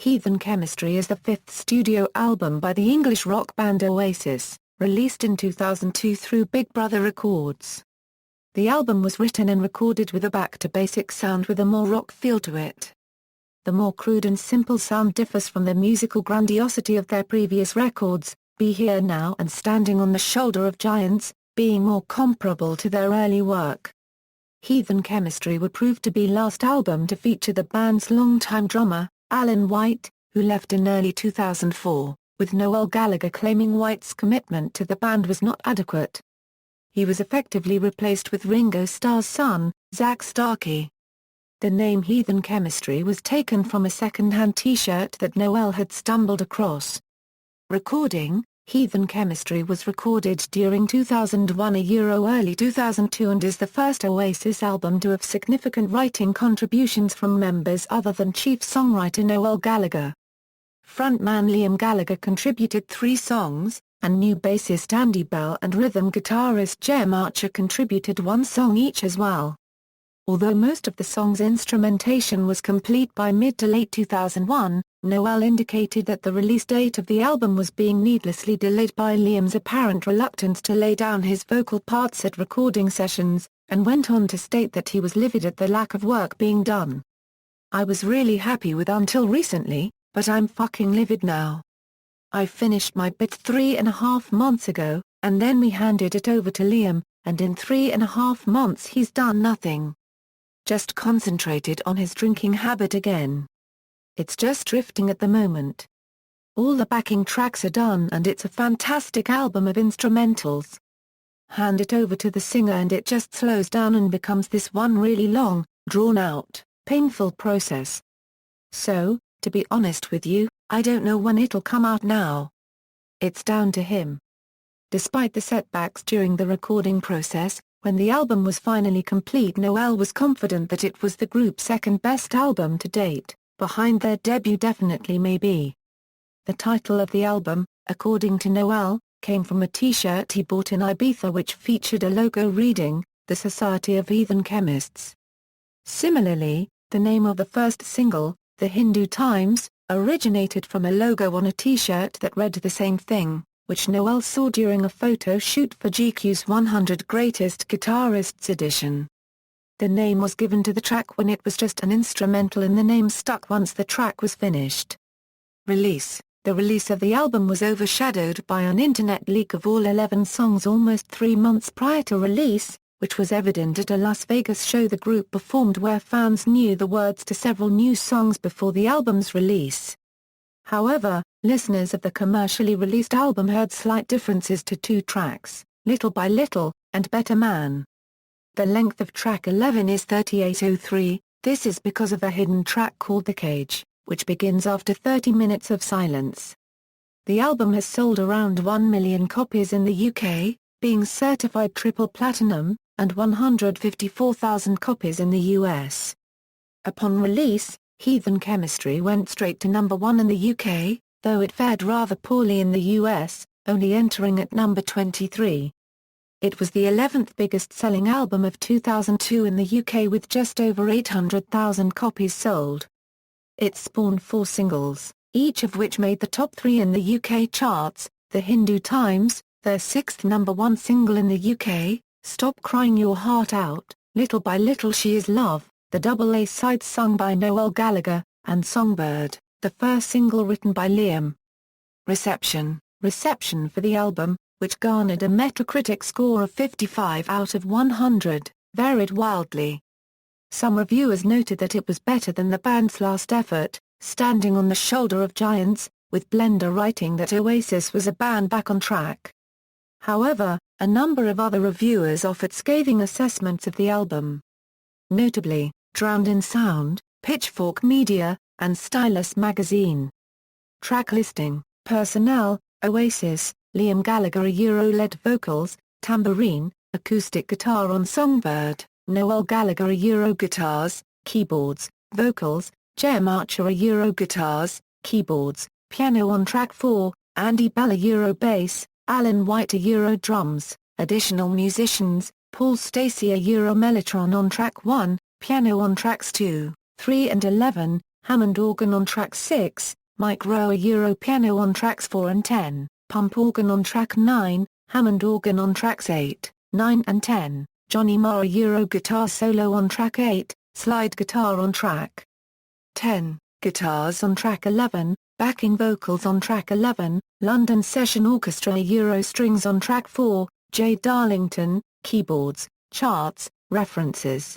Heathen Chemistry is the fifth studio album by the English rock band Oasis, released in 2002 through Big Brother Records. The album was written and recorded with a back-to-basic sound with a more rock feel to it. The more crude and simple sound differs from the musical grandiosity of their previous records, Be Here Now and Standing on the Shoulder of Giants, being more comparable to their early work. Heathen Chemistry would prove to be last album to feature the band's longtime drummer, Alan White, who left in early 2004, with Noel Gallagher claiming White's commitment to the band was not adequate. He was effectively replaced with Ringo Starr's son, Zach Starkey. The name Heathen Chemistry was taken from a second-hand T-shirt that Noel had stumbled across. Recording: Heathen Chemistry was recorded during 2001 early 2002 and is the first Oasis album to have significant writing contributions from members other than chief songwriter Noel Gallagher. Frontman Liam Gallagher contributed 3 songs, and new bassist Andy Bell and rhythm guitarist Jem Archer contributed 1 song each as well. Although most of the song's instrumentation was complete by mid to late 2001, Noel indicated that the release date of the album was being needlessly delayed by Liam's apparent reluctance to lay down his vocal parts at recording sessions, and went on to state that he was livid at the lack of work being done. "I was really happy with Until recently, but I'm fucking livid now. I finished my bit 3.5 months ago, and then we handed it over to Liam, and in 3.5 months he's done nothing. Just concentrated on his drinking habit again. It's just drifting at the moment. All the backing tracks are done and it's a fantastic album of instrumentals. Hand it over to the singer and it just slows down and becomes this one really long, drawn-out, painful process. So, to be honest with you, I don't know when it'll come out now. It's down to him." Despite the setbacks during the recording process, when the album was finally complete, Noel was confident that it was the group's second-best album to date, behind their debut Definitely Maybe. The title of the album, according to Noel, came from a T-shirt he bought in Ibiza which featured a logo reading, The Society of Heathen Chemists. Similarly, the name of the first single, The Hindu Times, originated from a logo on a T-shirt that read the same thing, which Noel saw during a photo shoot for GQ's 100 Greatest Guitarists edition. The name was given to the track when it was just an instrumental and the name stuck once the track was finished. Release: the release of the album was overshadowed by an internet leak of all 11 songs almost 3 months prior to release, which was evident at a Las Vegas show the group performed where fans knew the words to several new songs before the album's release. However, listeners of the commercially released album heard slight differences to 2 tracks, Little by Little, and Better Man. The length of track 11 is 38:03, this is because of a hidden track called The Cage, which begins after 30 minutes of silence. The album has sold around 1 million copies in the UK, being certified triple platinum, and 154,000 copies in the US. Upon release, Heathen Chemistry went straight to number 1 in the UK, though it fared rather poorly in the US, only entering at number 23. It was the 11th biggest-selling album of 2002 in the UK with just over 800,000 copies sold. It spawned 4 singles, each of which made the top 3 in the UK charts, The Hindu Times, their 6th number 1 single in the UK, Stop Crying Your Heart Out, Little by Little She Is Love, the double A-side sung by Noel Gallagher, and Songbird, the first single written by Liam. Reception for the album, which garnered a Metacritic score of 55 out of 100, varied wildly. Some reviewers noted that it was better than the band's last effort, Standing on the Shoulder of Giants, with Blender writing that Oasis was a band back on track. However, a number of other reviewers offered scathing assessments of the album. Notably, Drowned in Sound, Pitchfork Media, and Stylus magazine. Track listing: Personnel, Oasis, Liam Gallagher lead vocals, tambourine, acoustic guitar on Songbird, Noel Gallagher guitars, keyboards, vocals, Jem Archer guitars, keyboards, piano on track 4, Andy Bell bass, Alan White drums, additional musicians, Paul Stacey mellotron on track 1, piano on tracks 2, 3 and 11, Hammond organ on track 6, Mike Rowe Euro piano on tracks 4 and 10, pump organ on track 9, Hammond organ on tracks 8, 9 and 10, Johnny Marr Euro guitar solo on track 8, slide guitar on track 10, guitars on track 11, backing vocals on track 11, London Session Orchestra Euro strings on track 4, J. Darlington, keyboards, charts, references.